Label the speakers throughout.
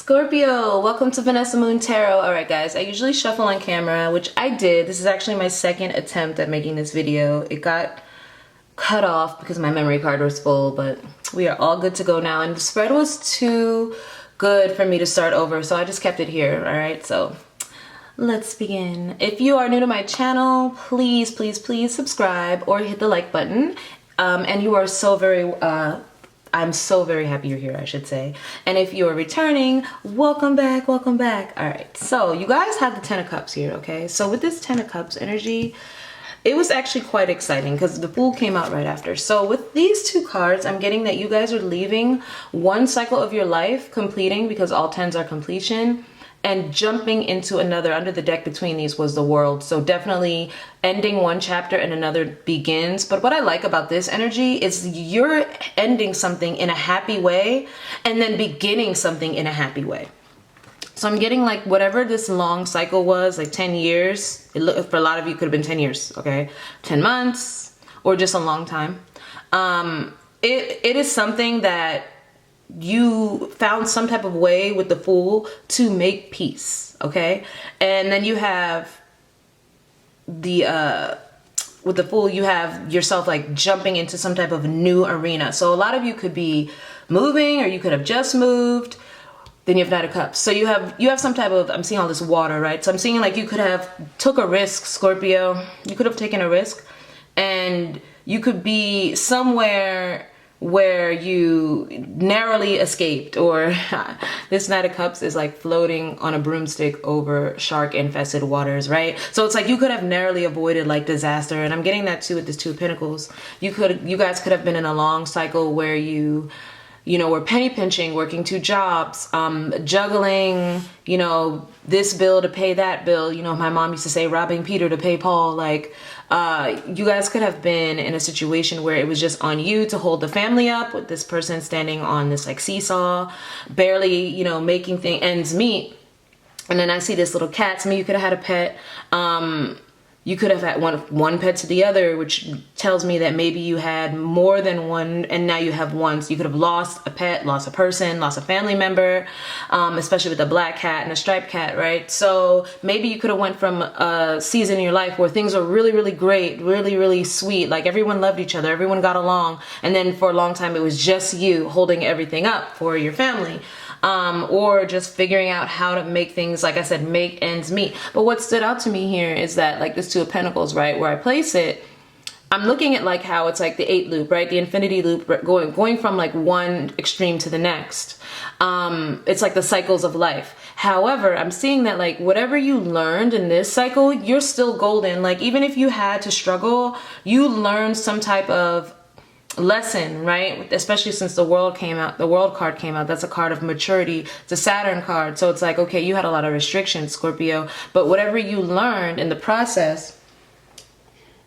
Speaker 1: Scorpio, welcome to Vanessa Moon Tarot. Alright guys, I usually shuffle on camera, which I did. This is actually my second attempt at making this video. It got cut off because my memory card was full, but we are all good to go now. And the spread was too good for me to start over, so I just kept it here. Alright, so let's begin. If you are new to my channel, please subscribe or hit the like button. And you are so very I'm so very happy you're here, I should say. And if you're returning, welcome back, welcome back. All right, so you guys have the Ten of Cups here, okay? So with this Ten of Cups energy, it was actually quite exciting because the Fool came out right after. So with these two cards, I'm getting that you guys are leaving one cycle of your life, completing, because all tens are completion, and jumping into another. Under the deck between these was the World. So definitely ending one chapter and another begins. But what I like about this energy is you're ending something in a happy way and then beginning something in a happy way. So I'm getting like whatever this long cycle was, like 10 years. For a lot of you, it could have been 10 years, okay? 10 months or just a long time. It is something that you found some type of way with the Fool to make peace, okay? And then you have the with the Fool, you have yourself like jumping into some type of new arena. So a lot of you could be moving, or you could have just moved. Then you have Knight of Cups. So you have some type of, I'm seeing all this water, right? So I'm seeing like you could have took a risk, Scorpio. You could have taken a risk, and you could be somewhere where you narrowly escaped, or this Knight of Cups is like floating on a broomstick over shark infested waters, right? So it's like you could have narrowly avoided like disaster. And I'm getting that too with this Two of Pentacles. You guys could have been in a long cycle where you know, we're penny pinching, working two jobs, juggling, you know, this bill to pay that bill. You know, my mom used to say robbing Peter to pay Paul. Like, you guys could have been in a situation where it was just on you to hold the family up, with this person standing on this like seesaw, barely, you know, making ends meet. And then I see this little cat. Some of you could have had a pet. You could have had one pet to the other, which tells me that maybe you had more than one and now you have one. So you could have lost a pet, lost a person, lost a family member, especially with a black cat and a striped cat, right? So maybe you could have went from a season in your life where things were really, really great, really, really sweet. Like everyone loved each other, everyone got along. And then for a long time, it was just you holding everything up for your family. Or just figuring out how to make things, like I said, make ends meet. But what stood out to me here is that like this Two of Pentacles, right, where I place it, I'm looking at like how it's like the 8 loop, right? The infinity loop, going from like one extreme to the next. It's like the cycles of life. However, I'm seeing that like whatever you learned in this cycle, you're still golden. Like even if you had to struggle, you learned some type of lesson, right? Especially since the World came out, the World card came out. That's a card of maturity. It's a Saturn card. So it's like, okay, you had a lot of restrictions, Scorpio, but whatever you learned in the process,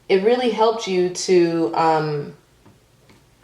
Speaker 1: it really helped you to,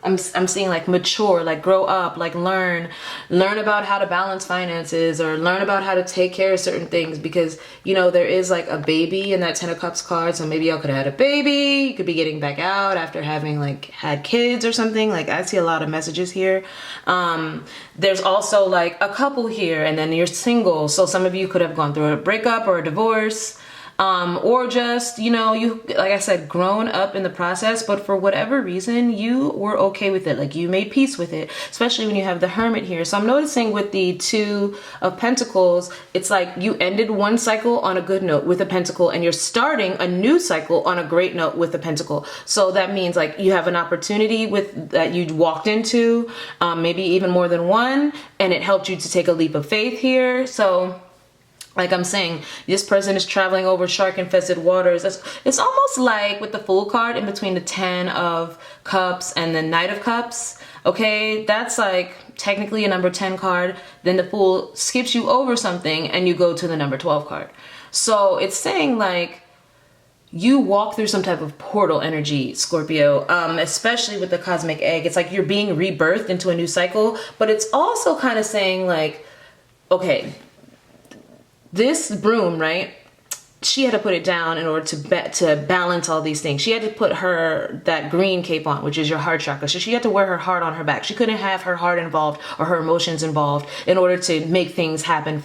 Speaker 1: I'm seeing like mature, like grow up, like learn about how to balance finances, or learn about how to take care of certain things, because, you know, there is like a baby in that Ten of Cups card. So maybe y'all could have had a baby. You could be getting back out after having like had kids or something. Like I see a lot of messages here. There's also like a couple here, and then you're single. So some of you could have gone through a breakup or a divorce. Or just, you know, you, like I said, grown up in the process, but for whatever reason, you were okay with it. Like you made peace with it, especially when you have the Hermit here. So I'm noticing with the Two of Pentacles, it's like you ended one cycle on a good note with a Pentacle, and you're starting a new cycle on a great note with a Pentacle. So that means like you have an opportunity with that you walked into, maybe even more than one, and it helped you to take a leap of faith here. So like I'm saying, this person is traveling over shark-infested waters. It's almost like with the Fool card in between the Ten of Cups and the Knight of Cups. Okay, that's like technically a number 10 card. Then the Fool skips you over something and you go to the number 12 card. So it's saying like you walk through some type of portal energy, Scorpio, especially with the cosmic egg. It's like you're being rebirthed into a new cycle, but it's also kind of saying like, okay, this broom, right? she had to put it down in order to balance all these things. She had to put that green cape on, which is your heart chakra. So she had to wear her heart on her back. She couldn't have her heart involved or her emotions involved in order to make things happen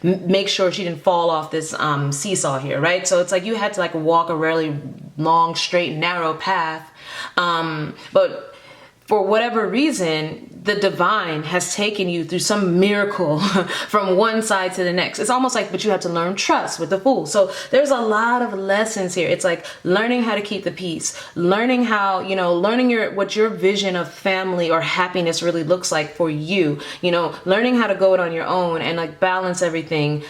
Speaker 1: make sure she didn't fall off this seesaw here, right? So it's like you had to like walk a really long, straight, narrow path. But for whatever reason, the divine has taken you through some miracle from one side to the next. It's almost like, but you have to learn trust with the Fool. So there's a lot of lessons here. It's like learning how to keep the peace, learning how, learning what your vision of family or happiness really looks like for you, learning how to go it on your own and like balance everything,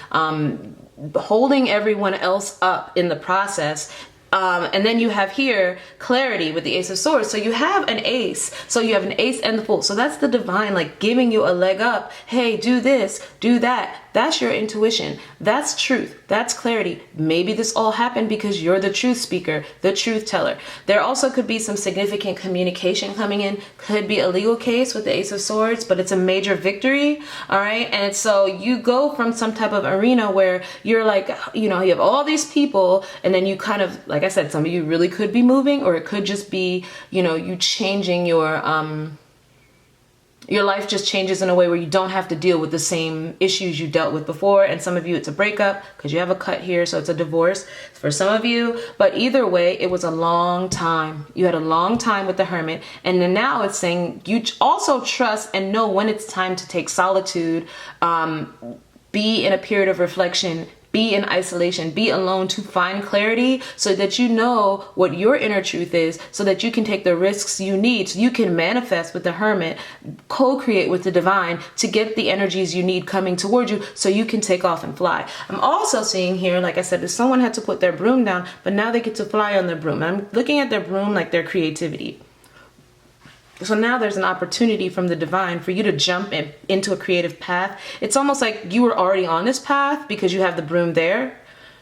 Speaker 1: holding everyone else up in the process. And then you have here clarity with the Ace of Swords. So you have an ace. So you have an ace and the Fool. So that's the divine, like giving you a leg up. Hey, do this, do that. That's your intuition. That's truth. That's clarity. Maybe this all happened because you're the truth speaker, the truth teller. There also could be some significant communication coming in. Could be a legal case with the Ace of Swords, but it's a major victory. All right. And so you go from some type of arena where you're like, you have all these people, and then you kind of, like I said, some of you really could be moving, or it could just be, you changing your life just changes in a way where you don't have to deal with the same issues you dealt with before. And some of you, it's a breakup because you have a cut here. So it's a divorce for some of you. But either way, it was a long time. You had a long time with the Hermit. And then now it's saying you also trust and know when it's time to take solitude, be in a period of reflection, be in isolation, be alone to find clarity so that you know what your inner truth is, so that you can take the risks you need, so you can manifest with the Hermit, co-create with the divine to get the energies you need coming toward you so you can take off and fly. I'm also seeing here, like I said, if someone had to put their broom down, but now they get to fly on their broom. I'm looking at their broom like their creativity. So now there's an opportunity from the divine for you to jump into a creative path. It's almost like you were already on this path because you have the broom there,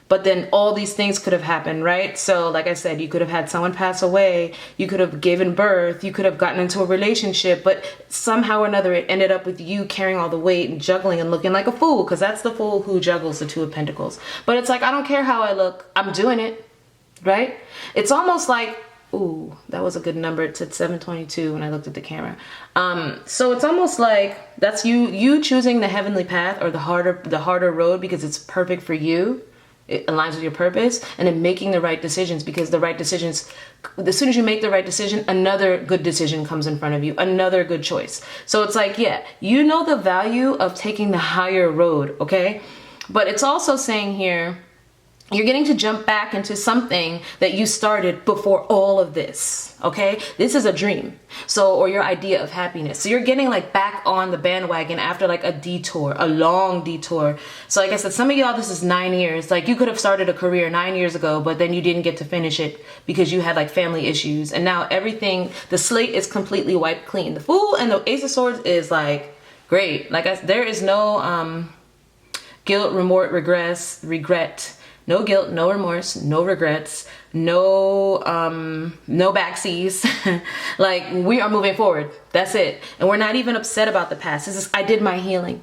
Speaker 1: but then all these things could have happened, right? So like I said, you could have had someone pass away, you could have given birth, you could have gotten into a relationship, but somehow or another it ended up with you carrying all the weight and juggling and looking like a fool, because that's the fool who juggles the Two of Pentacles. But it's like, I don't care how I look, I'm doing it, right? It's almost like, ooh, that was a good number. It said 722 when I looked at the camera. So it's almost like that's you choosing the heavenly path or the harder road because it's perfect for you. It aligns with your purpose, and then making the right decisions, because the right decisions, as soon as you make the right decision, another good decision comes in front of you, another good choice. So it's like, yeah, you know the value of taking the higher road, okay? But it's also saying here, you're getting to jump back into something that you started before all of this, okay? This is a dream, or your idea of happiness. So you're getting like back on the bandwagon after like a detour, a long detour. So like I said, some of y'all, this is 9 years. Like you could have started a career 9 years ago, but then you didn't get to finish it because you had like family issues. And now everything, the slate is completely wiped clean. The Fool and the Ace of Swords is like, great. Like there is no guilt, remorse, regret. No guilt, no remorse, no regrets, no backseas. Like we are moving forward. That's it. And we're not even upset about the past. This is, I did my healing.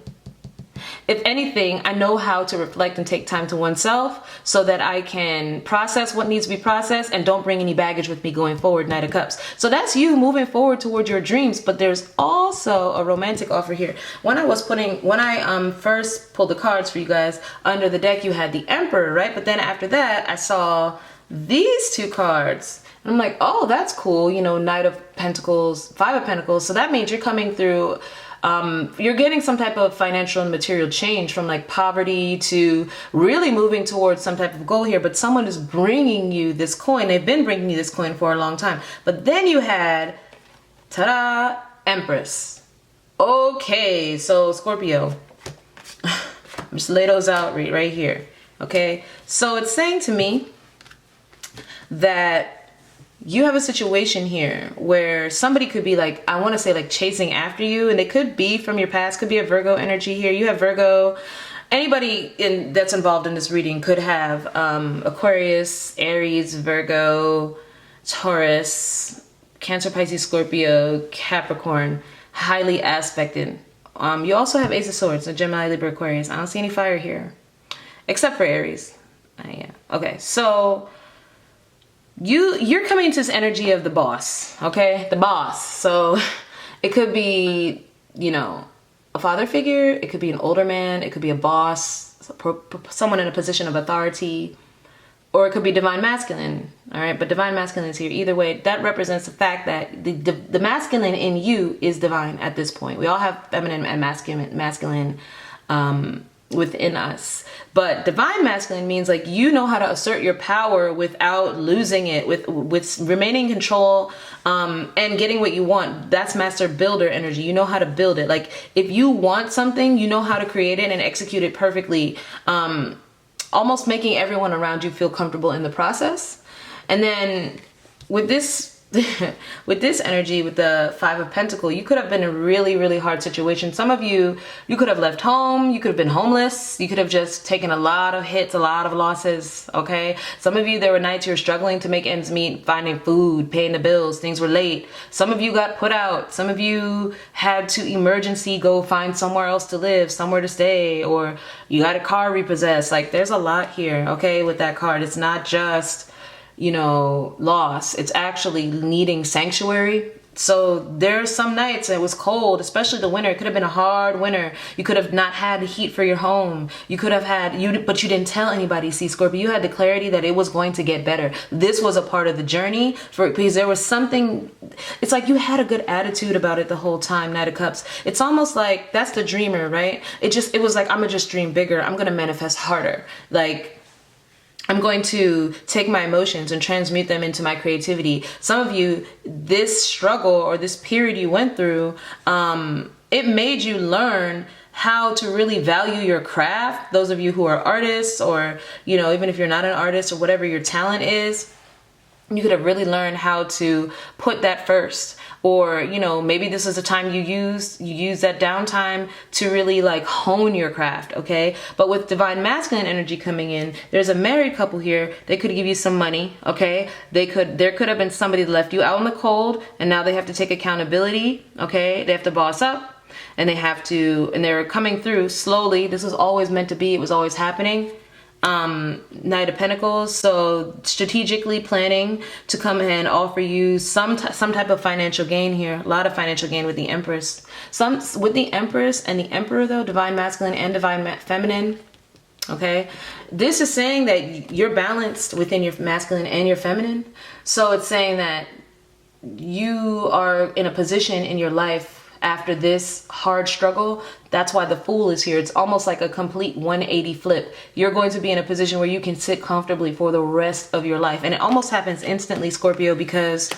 Speaker 1: If anything, I know how to reflect and take time to oneself so that I can process what needs to be processed and don't bring any baggage with me going forward. Knight of Cups. So that's you moving forward towards your dreams. But there's also a romantic offer here. When I first pulled the cards for you guys under the deck, you had the Emperor, right? But then after that, I saw these two cards. And I'm like, oh, that's cool. Knight of Pentacles, Five of Pentacles. So that means you're coming through. You're getting some type of financial and material change from like poverty to really moving towards some type of goal here, but someone is bringing you this coin. They've been bringing you this coin for a long time. But then you had, ta-da, Empress. Okay, so Scorpio. I'm just lay those out right here. Okay, so it's saying to me that you have a situation here where somebody could be like, I want to say like chasing after you, and they could be from your past, could be a Virgo energy here. You have Virgo. Anybody that's involved in this reading could have Aquarius, Aries, Virgo, Taurus, Cancer, Pisces, Scorpio, Capricorn, highly aspected. You also have Ace of Swords, a Gemini, Libra, Aquarius. I don't see any fire here, except for Aries. Yeah. Okay, so you're coming into this energy of the boss, okay? The boss. So it could be, you know, a father figure, it could be an older man, it could be a boss, someone in a position of authority, or it could be divine masculine, all right? But divine masculine is here. Either way, that represents the fact that the masculine in you is divine at this point. We all have feminine and masculine within us. But divine masculine means like you know how to assert your power without losing it, with remaining in control and getting what you want. That's master builder energy. You know how to build it. Like if you want something, you know how to create it and execute it perfectly, almost making everyone around you feel comfortable in the process. And then with this with this energy, with the Five of Pentacles, you could have been in a really, really hard situation. Some of you could have left home, you could have been homeless, you could have just taken a lot of hits, a lot of losses, okay? Some of you, there were nights you were struggling to make ends meet, finding food, paying the bills, things were late. Some of you got put out. Some of you had to emergency go find somewhere else to live, somewhere to stay, or you got a car repossessed. Like there's a lot here, okay, with that card. It's not just, you know, loss. It's actually needing sanctuary. So there's some nights it was cold, especially the winter. It could have been a hard winter. You could have not had the heat for your home. You could have had, but you didn't tell anybody. See, Scorpio, you had the clarity that it was going to get better. This was a part of the journey because there was something, it's like you had a good attitude about it the whole time, Knight of Cups. It's almost like that's the dreamer, right? It was like, I'm gonna just dream bigger. I'm gonna manifest harder. Like, I'm going to take my emotions and transmute them into my creativity. Some of you, this struggle or this period you went through, it made you learn how to really value your craft. Those of you who are artists, or, you know, even if you're not an artist or whatever your talent is, you could have really learned how to put that first. Or, you know, maybe this is a time you use that downtime to really like hone your craft, okay? But with divine masculine energy coming in, there's a married couple here. They could give you some money, okay? There could have been somebody that left you out in the cold and now they have to take accountability, okay? They have to boss up and they're coming through slowly. This was always meant to be. It was always happening. Knight of Pentacles, so strategically planning to come and offer you some type of financial gain here. A lot of financial gain with the Empress. With the Empress and the Emperor though, divine masculine and divine feminine. Okay, this is saying that you're balanced within your masculine and your feminine. So it's saying that you are in a position in your life after this hard struggle. That's why the Fool is here. It's almost like a complete 180 flip. You're going to be in a position where you can sit comfortably for the rest of your life. And it almost happens instantly, Scorpio, because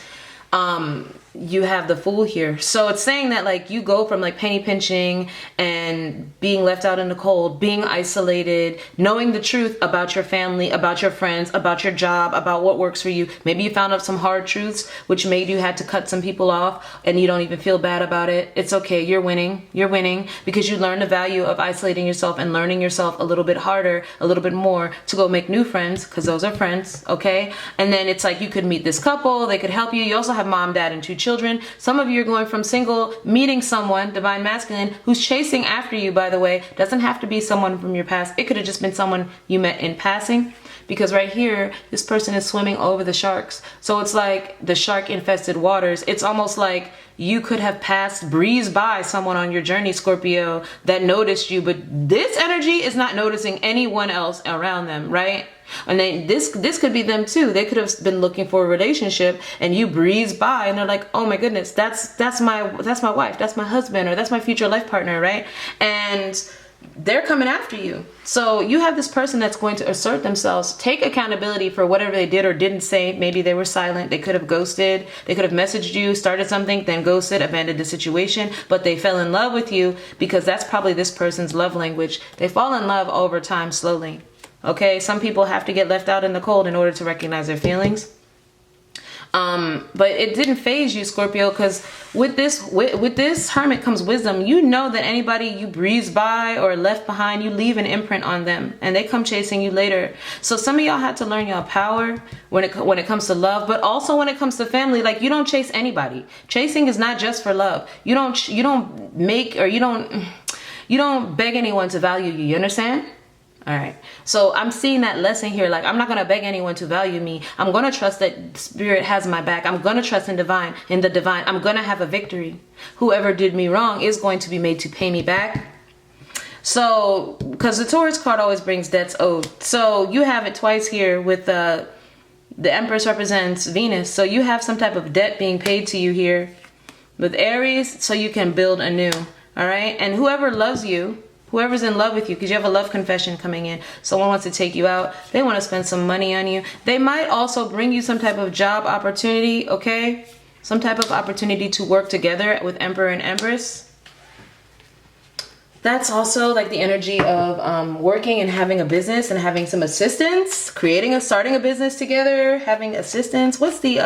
Speaker 1: you have the Fool here. So it's saying that like you go from like penny pinching and being left out in the cold, being isolated, knowing the truth about your family, about your friends, about your job, about what works for you. Maybe you found out some hard truths which made you had to cut some people off and you don't even feel bad about it. It's okay. You're winning. You're winning because you learn the value of isolating yourself and learning yourself a little bit harder, a little bit more to go make new friends, because those are friends, okay? And then it's like you could meet this couple. They could help you. You also have mom, dad, and 2 children. Some of you are going from single, meeting someone, divine masculine, who's chasing after you, by the way. Doesn't have to be someone from your past. It could have just been someone you met in passing. Because right here, this person is swimming over the sharks. So it's like the shark infested waters. It's almost like you could have breezed by someone on your journey, Scorpio, that noticed you. But this energy is not noticing anyone else around them, right? And then this could be them too. They could have been looking for a relationship and you breeze by and they're like, oh my goodness, that's my wife, that's my husband, or that's my future life partner, right? And they're coming after you. So you have this person that's going to assert themselves, take accountability for whatever they did or didn't say. Maybe they were silent. They could have ghosted. They could have messaged you, started something, then ghosted, abandoned the situation, but they fell in love with you because that's probably this person's love language. They fall in love over time slowly. Okay, some people have to get left out in the cold in order to recognize their feelings. But it didn't phase you, Scorpio, because with this Hermit comes wisdom. You know that anybody you breeze by or left behind, you leave an imprint on them and they come chasing you later. So some of y'all had to learn your power when it comes to love, but also when it comes to family. Like, you don't chase anybody. Chasing is not just for love. You don't beg anyone to value you. You understand? All right. So I'm seeing that lesson here. Like, I'm not going to beg anyone to value me. I'm going to trust that spirit has my back. I'm going to trust in the divine. I'm going to have a victory. Whoever did me wrong is going to be made to pay me back. So, because the Taurus card always brings debts owed. So you have it twice here with the Empress represents Venus. So you have some type of debt being paid to you here with Aries, so you can build anew. All right. And whoever loves you, whoever's in love with you, because you have a love confession coming in, someone wants to take you out, they want to spend some money on you. They might also bring you some type of job opportunity, okay? Some type of opportunity to work together with Emperor and Empress. That's also like the energy of working and having a business and having some assistance, starting a business together, having assistance. What's the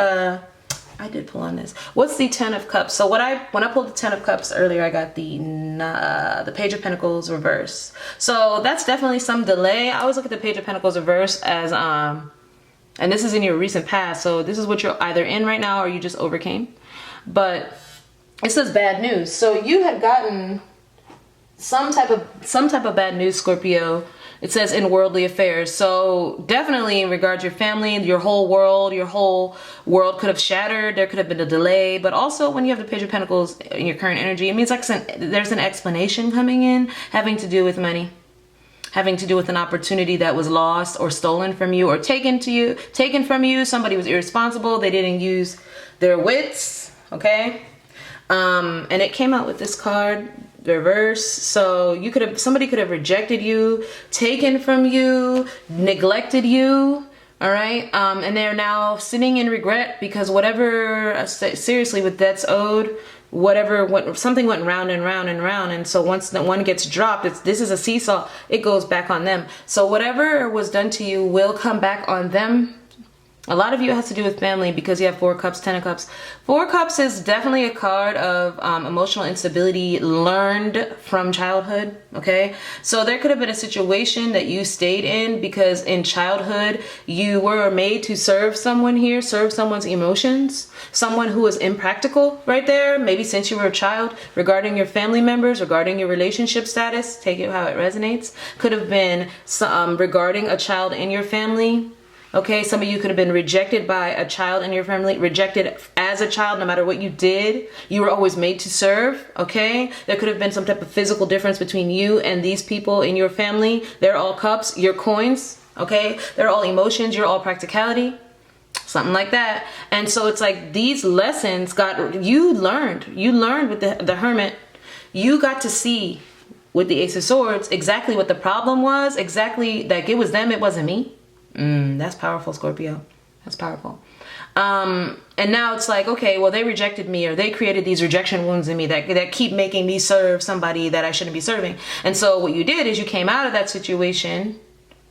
Speaker 1: I did pull on this. What's the 10 of Cups? So when I pulled the 10 of Cups earlier, I got the Page of Pentacles reverse. So that's definitely some delay. I always look at the Page of Pentacles reverse as and this is in your recent past. So this is what you're either in right now or you just overcame. But it says bad news. So you had gotten some type of bad news, Scorpio. It says in worldly affairs. So definitely in regards to your family, your whole world could have shattered. There could have been a delay. But also when you have the Page of Pentacles in your current energy, it means like there's an explanation coming in having to do with money, having to do with an opportunity that was lost or stolen from you or taken from you. Somebody was irresponsible. They didn't use their wits. Okay. And it came out with this card, reverse. So somebody could have rejected you, taken from you, neglected you. All right. And they're now sitting in regret because seriously, with debts owed, something went round and round and round. And so once that one gets dropped, this is a seesaw. It goes back on them. So whatever was done to you will come back on them. A lot of you has to do with family because you have 4 cups, 10 of cups. 4 cups is definitely a card of emotional instability learned from childhood, okay? So there could have been a situation that you stayed in because in childhood, you were made to serve someone here, serve someone's emotions, someone who was impractical right there, maybe since you were a child, regarding your family members, regarding your relationship status, take it how it resonates. Could have been regarding a child in your family. Okay, some of you could have been rejected by a child in your family, rejected as a child, no matter what you did. You were always made to serve, okay? There could have been some type of physical difference between you and these people in your family. They're all cups, you're coins, okay? They're all emotions, you're all practicality, something like that. And so it's like these lessons you learned with the Hermit. You got to see with the Ace of Swords exactly what the problem was, exactly like it was them, it wasn't me. That's powerful, Scorpio. That's powerful. And now it's like, okay, well, they rejected me or they created these rejection wounds in me that keep making me serve somebody that I shouldn't be serving. And so what you did is you came out of that situation.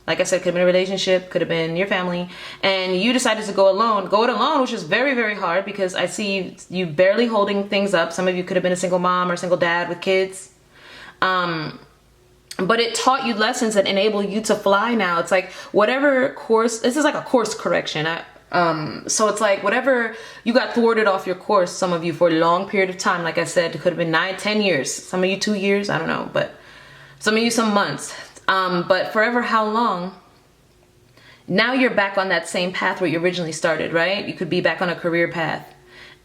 Speaker 1: Like I said, could have been a relationship, could have been your family, and you decided to go it alone, which is very, very hard because I see you barely holding things up. Some of you could have been a single mom or single dad with kids. But it taught you lessons that enable you to fly now. It's like whatever course, this is like a course correction. So it's like whatever you got thwarted off your course, some of you for a long period of time, like I said, it could have been 9, 10 years. Some of you 2 years, I don't know, but some of you some months. But forever how long? Now you're back on that same path where you originally started, right? You could be back on a career path.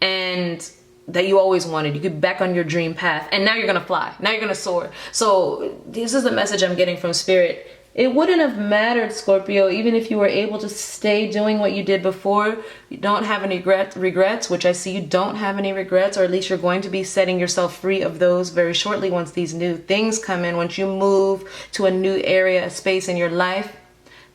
Speaker 1: And that you always wanted. You could be back on your dream path. And now you're going to fly. Now you're going to soar. So this is the message I'm getting from Spirit. It wouldn't have mattered, Scorpio, even if you were able to stay doing what you did before. You don't have any regrets, which I see you don't have any regrets, or at least you're going to be setting yourself free of those very shortly once these new things come in, once you move to a new area, a space in your life.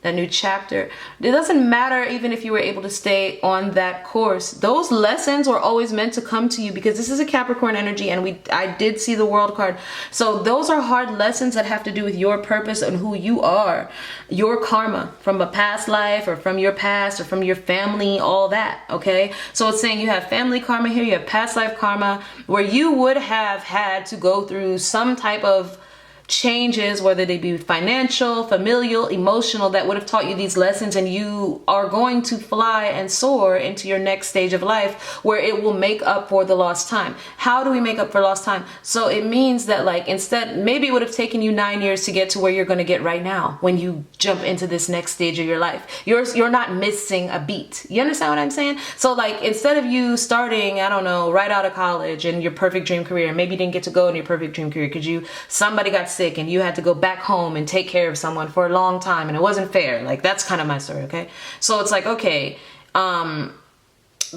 Speaker 1: That new chapter. It doesn't matter even if you were able to stay on that course. Those lessons were always meant to come to you because this is a Capricorn energy and I did see the World card. So those are hard lessons that have to do with your purpose and who you are. Your karma from a past life or from your past or from your family, all that, okay? So it's saying you have family karma here, you have past life karma where you would have had to go through some type of changes, whether they be financial, familial, emotional, that would have taught you these lessons, and you are going to fly and soar into your next stage of life where it will make up for the lost time. How do we make up for lost time? So it means that, like, instead, maybe it would have taken you 9 years to get to where you're going to get right now when you jump into this next stage of your life. You're not missing a beat. You understand what I'm saying? So, like, instead of you starting, I don't know, right out of college in your perfect dream career, maybe you didn't get to go in your perfect dream career because somebody got sick and you had to go back home and take care of someone for a long time and it wasn't fair. Like, that's kind of my story, okay? So it's like, okay, but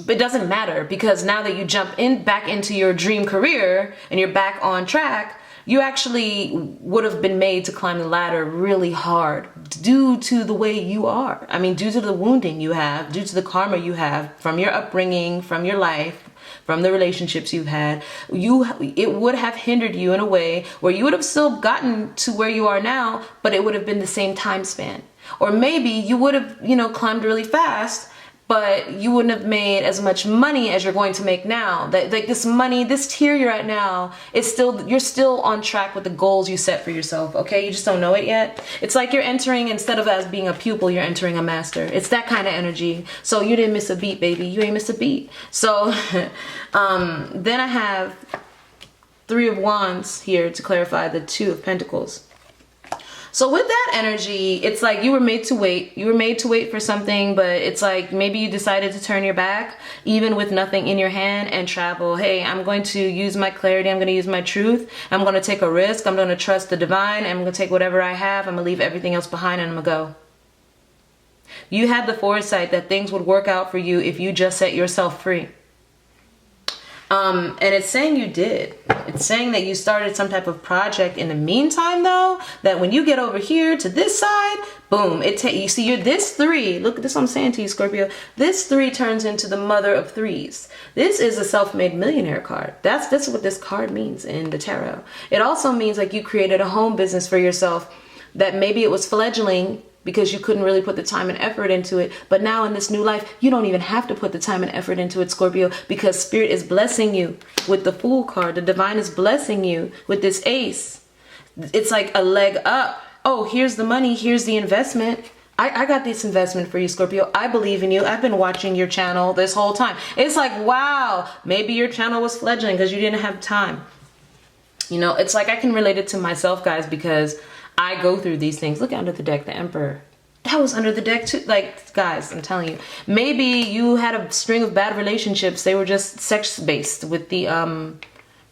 Speaker 1: it doesn't matter, because now that you jump back into your dream career and you're back on track, you actually would have been made to climb the ladder really hard due to the way you are. I mean, due to the wounding you have, due to the karma you have from your upbringing, from your life, from the relationships you've had. It would have hindered you in a way where you would have still gotten to where you are now, but it would have been the same time span. Or maybe you would have, climbed really fast, but you wouldn't have made as much money as you're going to make now. That, like, this money, this tier you're at now, you're still on track with the goals you set for yourself, okay? You just don't know it yet. It's like you're entering, instead of as being a pupil, you're entering a master. It's that kind of energy. So you didn't miss a beat, baby. You ain't missed a beat. So then I have 3 of Wands here to clarify the 2 of Pentacles. So with that energy, it's like you were made to wait. You were made to wait for something, but it's like maybe you decided to turn your back, even with nothing in your hand, and travel. Hey, I'm going to use my clarity. I'm going to use my truth. I'm going to take a risk. I'm going to trust the divine. I'm going to take whatever I have. I'm going to leave everything else behind, and I'm going to go. You had the foresight that things would work out for you if you just set yourself free. And it's saying you did. It's saying that you started some type of project in the meantime, though, that when you get over here to this side, boom, you see, you're this 3. Look, this is what I'm saying to you, Scorpio. This 3 turns into the mother of 3s. This is a self-made millionaire card. That's what this card means in the tarot. It also means like you created a home business for yourself that maybe it was fledgling because you couldn't really put the time and effort into it. But now in this new life, you don't even have to put the time and effort into it, Scorpio, because Spirit is blessing you with the Fool card. The divine is blessing you with this Ace. It's like a leg up. Oh, here's the money. Here's the investment. I got this investment for you, Scorpio. I believe in you. I've been watching your channel this whole time. It's like, wow, maybe your channel was fledgling because you didn't have time. It's like I can relate it to myself, guys, because I go through these things. Look under the deck, the Emperor. That was under the deck too. Like, guys, I'm telling you. Maybe you had a string of bad relationships. They were just sex-based with the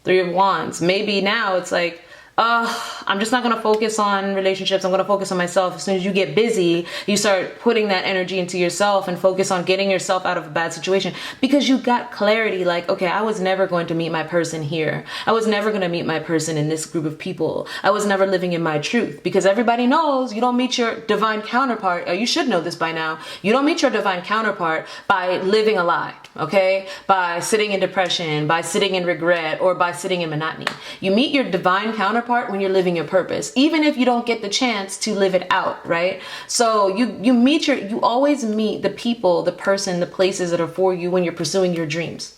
Speaker 1: 3 of Wands. Maybe now it's like, I'm just not going to focus on relationships. I'm going to focus on myself. As soon as you get busy, you start putting that energy into yourself and focus on getting yourself out of a bad situation because you got clarity. Like, okay, I was never going to meet my person here. I was never going to meet my person in this group of people. I was never living in my truth, because everybody knows you don't meet your divine counterpart. Or you should know this by now. You don't meet your divine counterpart by living a lie, okay? By sitting in depression, by sitting in regret, or by sitting in monotony. You meet your divine counterpart when you're living your purpose, even if you don't get the chance to live it out, right? So you always meet the people, the person, the places that are for you when you're pursuing your dreams.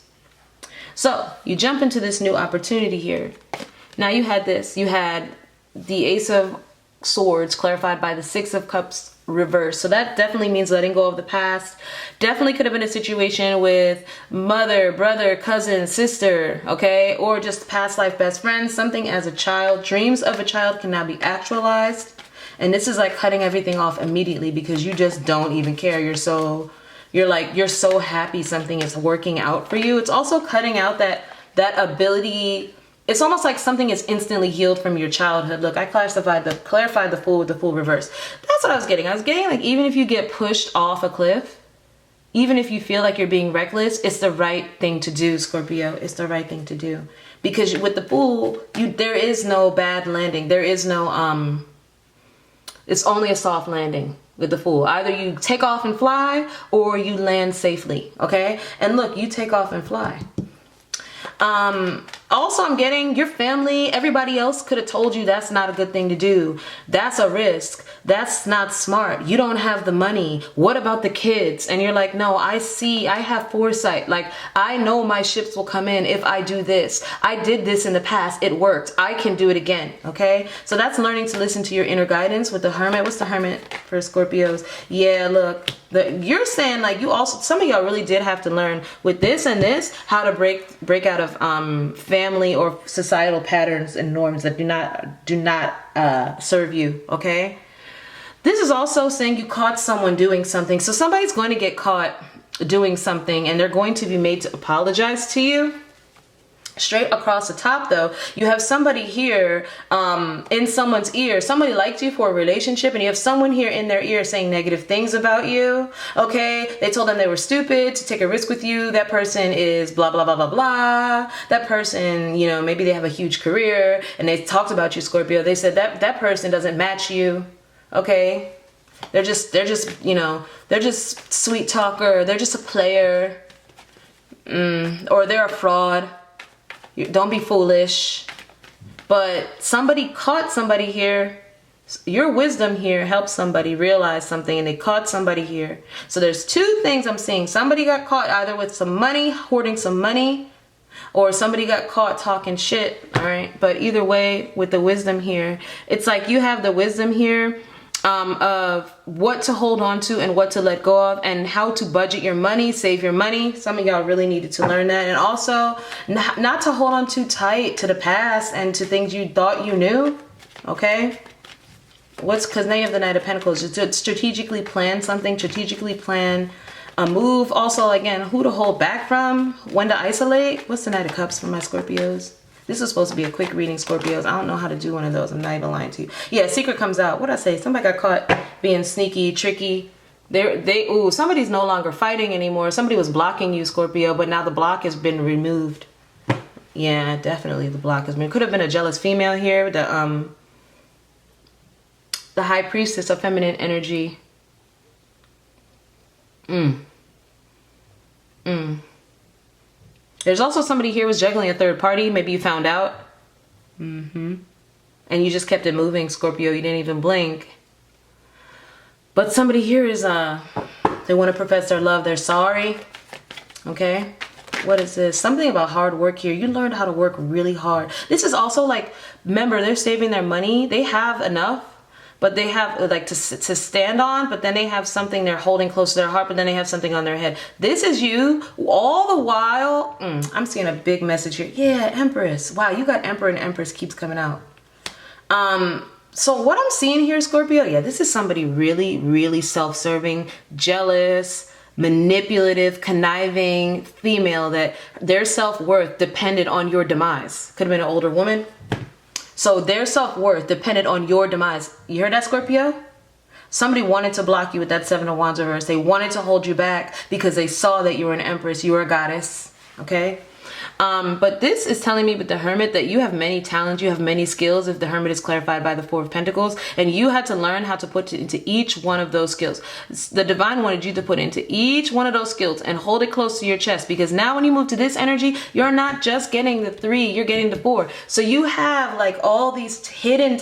Speaker 1: So you jump into this new opportunity here. Now you had the Ace of Swords clarified by the 6 of Cups reverse. So that definitely means letting go of the past. Definitely could have been a situation with mother, brother, cousin, sister, okay? Or just past life best friends, something as a child. Dreams of a child can now be actualized. And this is like cutting everything off immediately because you just don't even care. You're so happy something is working out for you. It's also cutting out that ability. It's almost like something is instantly healed from your childhood. Look, I clarified the Fool with the Fool reverse. That's what I was getting. I was getting like, even if you get pushed off a cliff, even if you feel like you're being reckless, it's the right thing to do, Scorpio. It's the right thing to do. Because with the Fool, there is no bad landing. There is no, it's only a soft landing with the Fool. Either you take off and fly or you land safely, okay? And look, you take off and fly. Also, I'm getting your family, everybody else could have told you that's not a good thing to do. That's a risk. That's not smart. You don't have the money. What about the kids? And you're like, no, I have foresight. Like, I know my ships will come in if I do this. I did this in the past. It worked. I can do it again. Okay. So that's learning to listen to your inner guidance with the Hermit. What's the Hermit for Scorpios? Yeah, look, you're saying like you also, some of y'all really did have to learn with this and this, how to break out of, family or societal patterns and norms that do not serve you. Okay. This is also saying you caught someone doing something. So somebody's going to get caught doing something and they're going to be made to apologize to you. Straight across the top though, you have somebody here in someone's ear. Somebody liked you for a relationship and you have someone here in their ear saying negative things about you. Okay, they told them they were stupid to take a risk with you. That person is blah blah blah blah blah. That person, you know, maybe they have a huge career and they talked about you, Scorpio. They said that person doesn't match you. Okay, they're just you know, they're just sweet talker. They're just a player, or they're a fraud. Don't be foolish. But somebody caught somebody here. Your wisdom here helped somebody realize something and they caught somebody here. So there's two things I'm seeing. Somebody got caught either with some money, hoarding some money, or somebody got caught talking shit. All right. But either way, with the wisdom here, it's like you have the wisdom here of what to hold on to and what to let go of and how to budget your money, save your money. Some of y'all really needed to learn that. And also not to hold on too tight to the past and to things you thought you knew. Okay. Because now you have the Knight of Pentacles. To strategically plan something, strategically plan a move. Also, again, who to hold back from, when to isolate. What's the Knight of Cups for my Scorpios? This is supposed to be a quick reading, Scorpios. I don't know how to do one of those. I'm not even lying to you. Yeah, secret comes out. What'd I say? Somebody got caught being sneaky, tricky. Somebody's no longer fighting anymore. Somebody was blocking you, Scorpio, but now the block has been removed. Yeah, definitely the block has been. Could have been a jealous female here. The High Priestess of feminine energy. There's also somebody here was juggling a third party. Maybe you found out. And you just kept it moving, Scorpio. You didn't even blink. But somebody here is, they want to profess their love. They're sorry. Okay. What is this? Something about hard work here. You learned how to work really hard. This is also like, remember, they're saving their money. They have enough. But they have like to stand on, but then they have something they're holding close to their heart, but then they have something on their head. This is you all the while. I'm seeing a big message here. Yeah, Empress. Wow, you got Emperor and Empress keeps coming out. So what I'm seeing here, Scorpio, yeah, this is somebody really, really self-serving, jealous, manipulative, conniving female that their self-worth depended on your demise. Could have been an older woman. So their self-worth depended on your demise. You heard that, Scorpio? Somebody wanted to block you with that Seven of Wands reverse. They wanted to hold you back because they saw that you were an Empress, you were a goddess, okay? But this is telling me with the Hermit that you have many talents, you have many skills, if the Hermit is clarified by the Four of Pentacles, and you had to learn how to put into each one of those skills. The Divine wanted you to put into each one of those skills and hold it close to your chest, because now when you move to this energy, you're not just getting the 3, you're getting the 4. So you have like all these hidden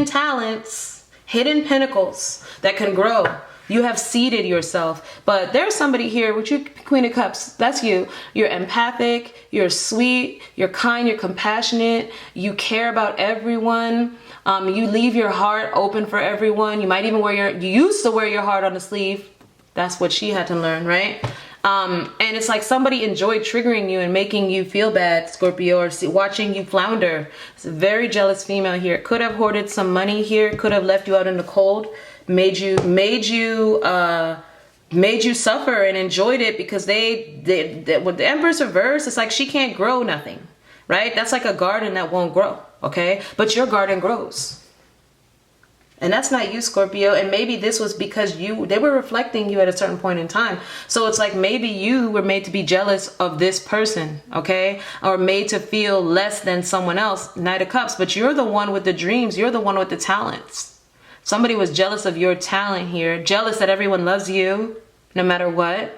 Speaker 1: talents, hidden pinnacles that can grow. You have seeded yourself. But there's somebody here with you, Queen of Cups. That's you. You're empathic. You're sweet. You're kind. You're compassionate. You care about everyone. You leave your heart open for everyone. You might even you used to wear your heart on the sleeve. That's what she had to learn, right? And it's like somebody enjoyed triggering you and making you feel bad, Scorpio, or watching you flounder. It's a very jealous female here. Could have hoarded some money here. Could have left you out in the cold. Made you suffer and enjoyed it, because they with the Empress reverse, it's like she can't grow nothing, right? That's like a garden that won't grow, okay? But your garden grows. And that's not you, Scorpio. And maybe this was because they were reflecting you at a certain point in time. So it's like maybe you were made to be jealous of this person, okay? Or made to feel less than someone else, Knight of Cups. But you're the one with the dreams. You're the one with the talents. Somebody was jealous of your talent here. Jealous that everyone loves you, no matter what.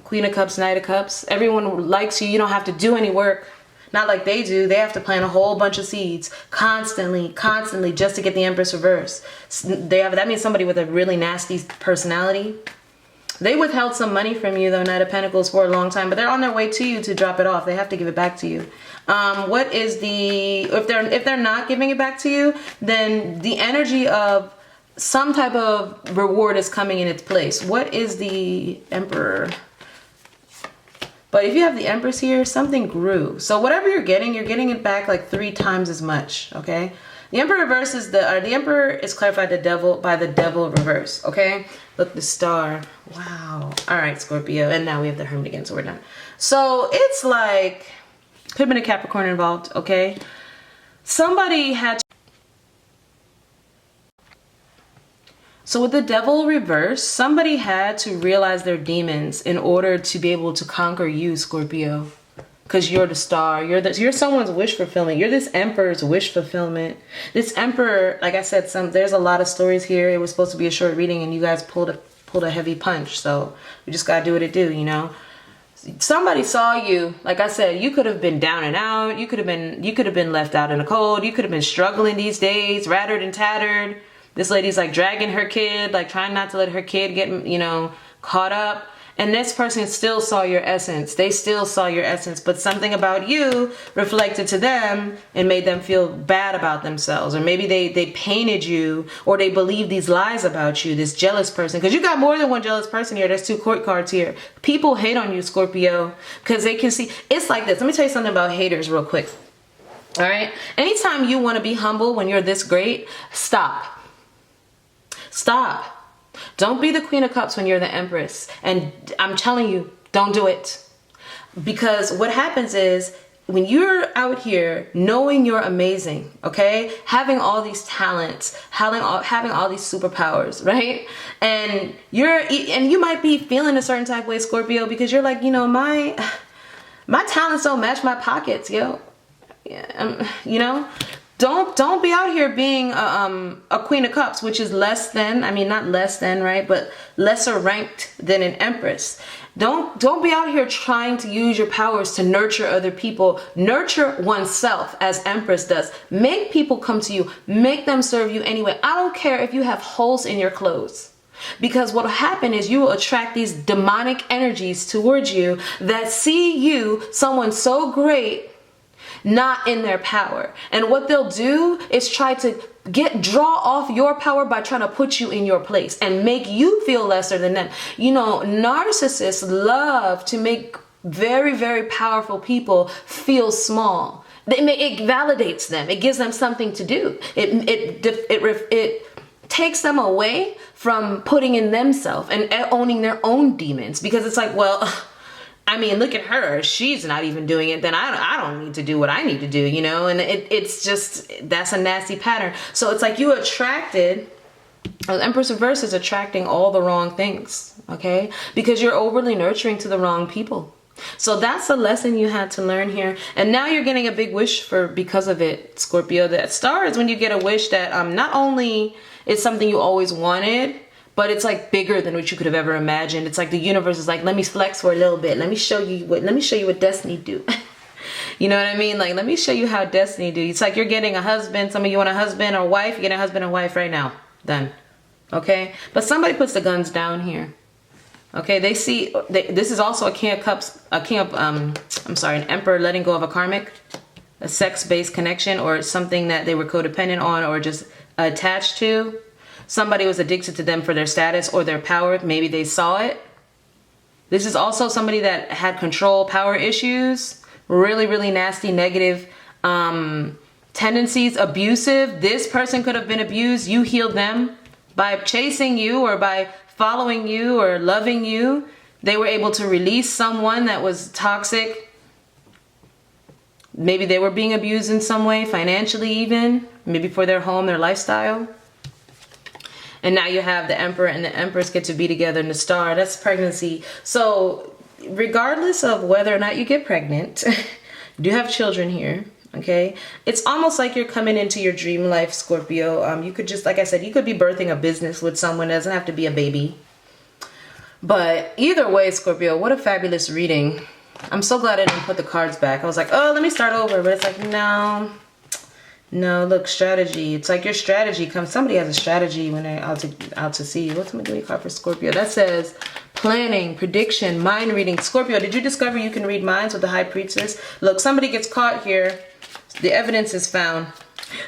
Speaker 1: Queen of Cups, Knight of Cups. Everyone likes you. You don't have to do any work. Not like they do. They have to plant a whole bunch of seeds constantly just to get the Empress reverse. That means somebody with a really nasty personality. They withheld some money from you, though, Knight of Pentacles, for a long time, but they're on their way to you to drop it off. They have to give it back to you. What is the, if they're not giving it back to you, then the energy of some type of reward is coming in its place. What is the Emperor? But if you have the Empress here, something grew. So whatever you're getting it back like 3 times as much, okay? The Emperor reverse is the Emperor is clarified by the Devil reverse, okay? Look, the Star. Wow. All right, Scorpio. And now we have the Hermit again, so we're done. So it's like, could have been a Capricorn involved, okay? Somebody had to. So with the Devil reverse, somebody had to realize their demons in order to be able to conquer you, Scorpio. Because you're the star. You're someone's wish fulfillment. You're this Emperor's wish fulfillment. This Emperor, like I said, there's a lot of stories here. It was supposed to be a short reading, and you guys pulled a heavy punch. So we just gotta do what it do, you know. Somebody saw you. Like I said, you could have been down and out. You could have been left out in the cold. You could have been struggling these days, rattered and tattered. This lady's like dragging her kid, like trying not to let her kid get, you know, caught up. And this person still saw your essence. They still saw your essence, but something about you reflected to them and made them feel bad about themselves. Or maybe they painted you, or they believed these lies about you, this jealous person. Because you got more than one jealous person here. There's 2 court cards here. People hate on you, Scorpio, because they can see. It's like this. Let me tell you something about haters real quick. All right? Anytime you want to be humble when you're this great, stop. Stop. Don't be the Queen of Cups when you're the Empress. And I'm telling you, don't do it. Because what happens is, when you're out here knowing you're amazing, okay? Having all these talents, having all these superpowers, right? And you might be feeling a certain type of way, Scorpio, because you're like, you know, my talents don't match my pockets, yo. Yeah, you know? Don't be out here being a Queen of Cups, which is less than, I mean, not less than, right? But lesser ranked than an Empress. Don't be out here trying to use your powers to nurture other people. Nurture oneself as Empress does. Make people come to you. Make them serve you anyway. I don't care if you have holes in your clothes. Because what will happen is you will attract these demonic energies towards you that see you, someone so great, not in their power. And what they'll do is try to draw off your power by trying to put you in your place and make you feel lesser than them. You know, narcissists love to make very, very powerful people feel small. It validates them. It gives them something to do. It takes them away from putting in themselves and owning their own demons, because it's like, well, I mean, look at her. She's not even doing it. Then I don't need to do what I need to do, you know? And it's just, that's a nasty pattern. So it's like you attracted, the Empress reverse is attracting all the wrong things, okay? Because you're overly nurturing to the wrong people. So that's the lesson you had to learn here. And now you're getting a big wish because of it, Scorpio. That star is when you get a wish that not only is something you always wanted, but it's like bigger than what you could have ever imagined. It's like the universe is like, let me flex for a little bit. Let me show you what destiny do. You know what I mean? Like, let me show you how destiny do. It's like you're getting a husband. Some of you want a husband or wife. You're getting a husband and wife right now. Done. Okay? But somebody puts the guns down here. Okay? This is also a King of Cups, an Emperor letting go of a karmic, a sex-based connection, or something that they were codependent on or just attached to. Somebody was addicted to them for their status or their power. Maybe they saw it. This is also somebody that had control, power issues, really, really nasty, negative tendencies, abusive. This person could have been abused. You healed them by chasing you or by following you or loving you. They were able to release someone that was toxic. Maybe they were being abused in some way, financially even, maybe for their home, their lifestyle. And now you have the Emperor and the Empress get to be together in the star. That's pregnancy. So regardless of whether or not you get pregnant, you do have children here, okay? It's almost like you're coming into your dream life, Scorpio. You could just, like I said, you could be birthing a business with someone. It doesn't have to be a baby. But either way, Scorpio, what a fabulous reading. I'm so glad I didn't put the cards back. I was like, oh, let me start over. But it's like, no, look, strategy. It's like your strategy comes. Somebody has a strategy when they're out to see you. What's my doing card for Scorpio? That says planning, prediction, mind reading. Scorpio, did you discover you can read minds with the High Priestess? Look, somebody gets caught here. The evidence is found.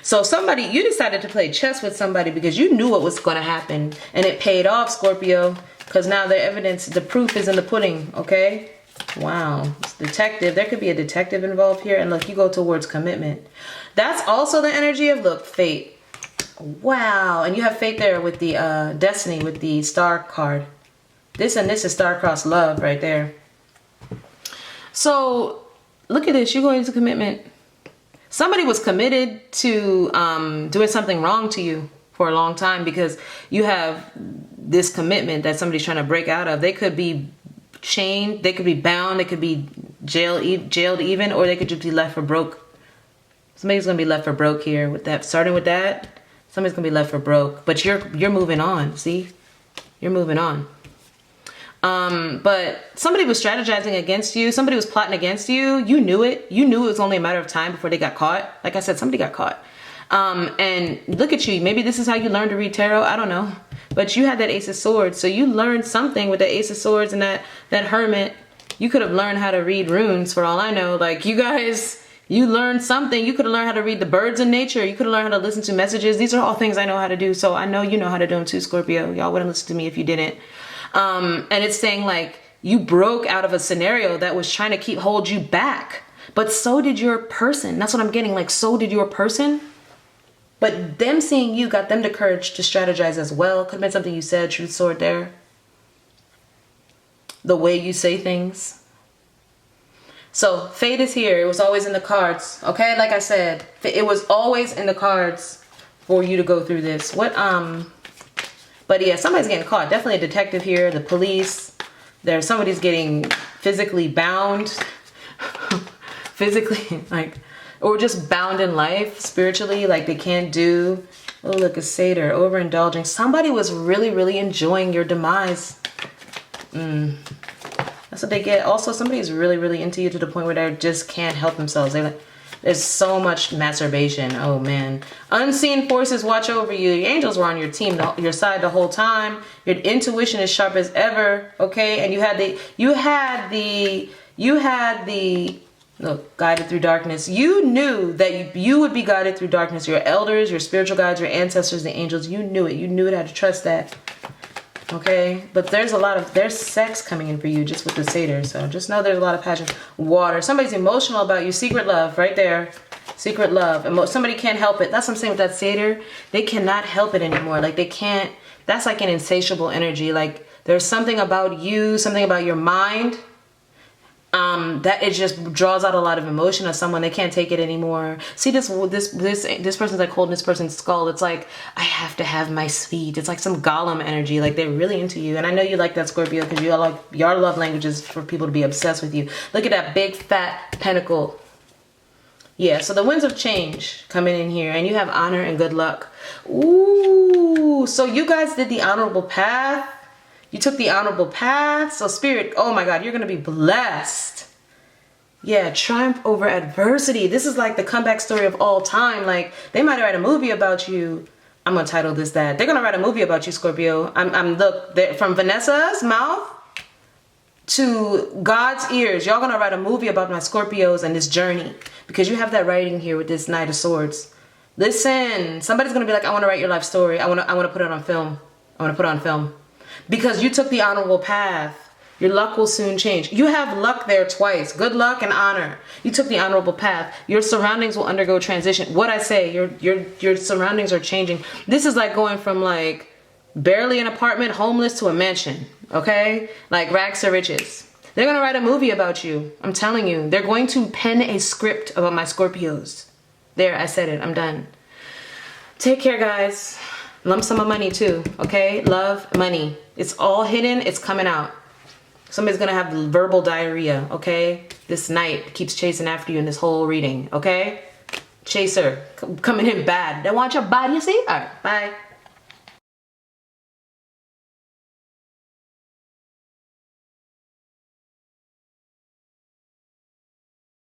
Speaker 1: So somebody, you decided to play chess with somebody because you knew what was going to happen. And it paid off, Scorpio. Because now the evidence, the proof is in the pudding, okay? Wow. It's detective. There could be a detective involved here. And look, you go towards commitment. That's also the energy of, look, fate. Wow. And you have fate there with the destiny, with the star card. This and this is star-crossed love right there. So look at this. You're going into commitment. Somebody was committed to doing something wrong to you for a long time because you have this commitment that somebody's trying to break out of. They could be chained, they could be bound, they could be jailed even, or they could just be left for broke. Somebody's gonna be left for broke here with that. Starting with that, somebody's gonna be left for broke. But you're moving on. See, you're moving on. But somebody was strategizing against you. Somebody was plotting against you. You knew it. You knew it was only a matter of time before they got caught. Like I said, somebody got caught. And look at you. Maybe this is how you learned to read tarot. I don't know. But you had that Ace of Swords. So you learned something with the Ace of Swords and that Hermit. You could have learned how to read runes for all I know. Like you guys, you learned something. You could have learned how to read the birds in nature. You could have learned how to listen to messages. These are all things I know how to do. So I know you know how to do them too, Scorpio. Y'all wouldn't listen to me if you didn't. And it's saying like you broke out of a scenario that was trying to hold you back. But so did your person. That's what I'm getting. Like, so did your person. But them seeing you got them the courage to strategize as well. Could have been something you said, truth sword there. The way you say things. So fate is here. It was always in the cards. Okay, like I said, it was always in the cards for you to go through this. But yeah, somebody's getting caught. Definitely a detective here. The police. There's somebody's getting physically bound. Physically, like, or just bound in life spiritually, like they can't do. Oh, look, a satyr, overindulging. Somebody was really, really enjoying your demise. That's what they get. Also, somebody is really, really into you to the point where they just can't help themselves. There's so much masturbation. Oh man. Unseen forces watch over you. Your angels were on your team, your side the whole time. Your intuition is sharp as ever. Okay. And you had the look, guided through darkness. You knew that you would be guided through darkness. Your elders, your spiritual guides, your ancestors, the angels, you knew it. You knew it, how to trust that. Okay, but there's sex coming in for you just with the satyr. So just know there's a lot of passion. Water. Somebody's emotional about you. Secret love right there. Secret love. And somebody can't help it. That's what I'm saying with that satyr. They cannot help it anymore. Like they can't. That's like an insatiable energy. Like there's something about you, something about your mind. That it just draws out a lot of emotion of someone. They can't take it anymore. See this person's like holding this person's skull. It's like, I have to have my sweet. It's like some Gollum energy. Like they're really into you. And I know you like that, Scorpio, because you like your love language is for people to be obsessed with you. Look at that big fat pentacle. Yeah, so the winds of change coming in here, and you have honor and good luck. Ooh, so you guys did the honorable path. You took the honorable path. So spirit, oh my God, you're going to be blessed. Yeah, triumph over adversity. This is like the comeback story of all time. Like they might write a movie about you. I'm going to title this that. They're going to write a movie about you, Scorpio. Look, from Vanessa's mouth to God's ears, y'all going to write a movie about my Scorpios and this journey, because you have that writing here with this Knight of Swords. Listen, somebody's going to be like, I want to write your life story. I want to put it on film. I want to put it on film. Because you took the honorable path. Your luck will soon change. You have luck there twice. Good luck and honor. You took the honorable path. Your surroundings will undergo transition. What I say, your surroundings are changing. This is like going from like barely an apartment, homeless, to a mansion. Okay? Like rags to riches. They're going to write a movie about you. I'm telling you. They're going to pen a script about my Scorpios. There, I said it. I'm done. Take care, guys. Lump sum of money too, okay? Love, money. It's all hidden, it's coming out. Somebody's gonna have verbal diarrhea, okay? This knight keeps chasing after you in this whole reading, okay? Chaser, coming in bad. They want your body, you see? All right, bye.